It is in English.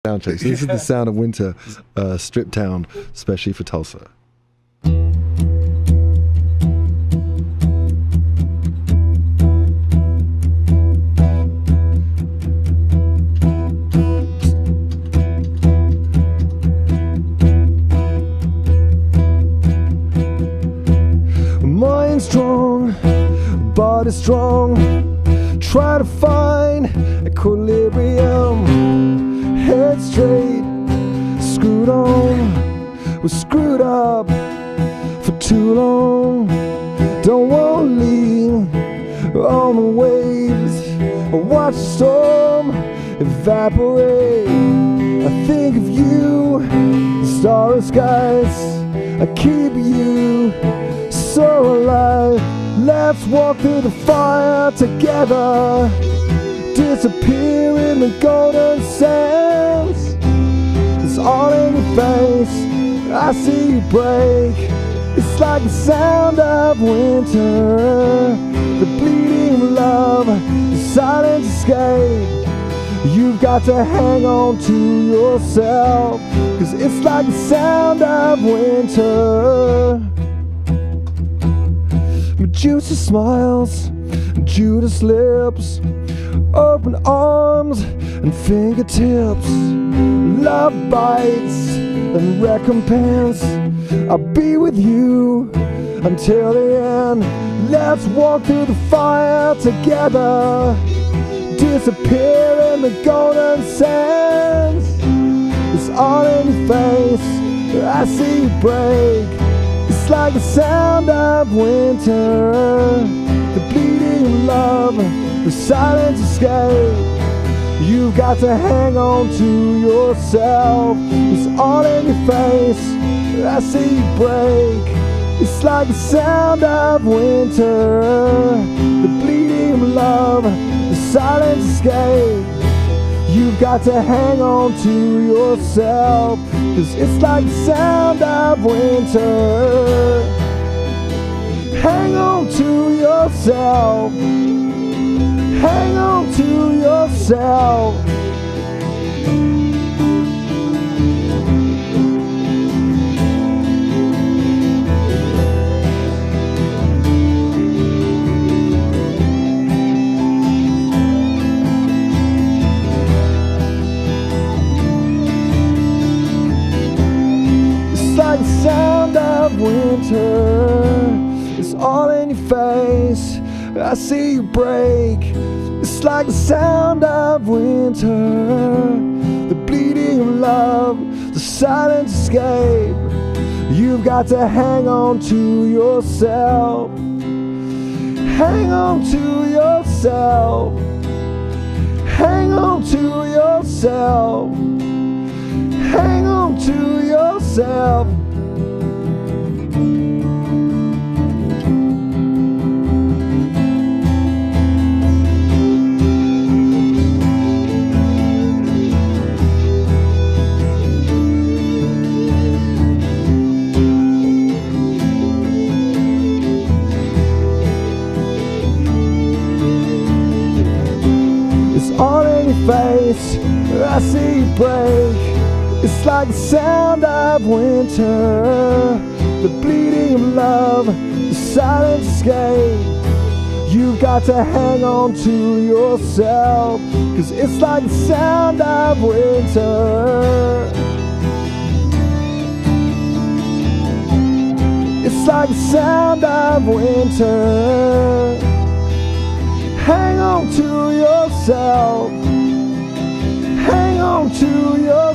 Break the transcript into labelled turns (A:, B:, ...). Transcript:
A: Sound check. So this is the sound of winter, strip town, especially for Tulsa. Mind strong, body strong, try to find equilibrium. Head straight, screwed on, we're screwed up for too long. Don't wanna lean on the waves or watch the storm evaporate. I think of you, starry skies, I keep you so alive. Let's walk through the fire together, disappear in the golden sands. It's all in your face, I see you break. It's like the sound of winter, the bleeding of love, the silent escape. You've got to hang on to yourself, 'cause it's like the sound of winter. Medusa smiles, Judas lips, open arms and fingertips. Love bites and recompense. I'll be with you until the end. Let's walk through the fire together, disappear in the golden sands. It's all in your face, I see you break. It's like the sound of winter, the bleeding of love, the silent escape. You've got to hang on to yourself. It's all in your face, I see you break. It's like the sound of winter, the bleeding of love, the silent escape. You've got to hang on to yourself, 'cause it's like the sound of winter. Hang on to yourself, hang on to yourself. It's like the sound of winter, it's all in your face, I see you break. It's like the sound of winter, the bleeding of love, the silent escape. You've got to hang on to yourself, hang on to yourself, hang on to yourself, hang on to yourself. All in your face, I see you break. It's like the sound of winter, the bleeding of love, the silent escape. You've got to hang on to yourself, 'cause it's like the sound of winter. It's like the sound of winter. Hang on to yourself, hang on to yourself.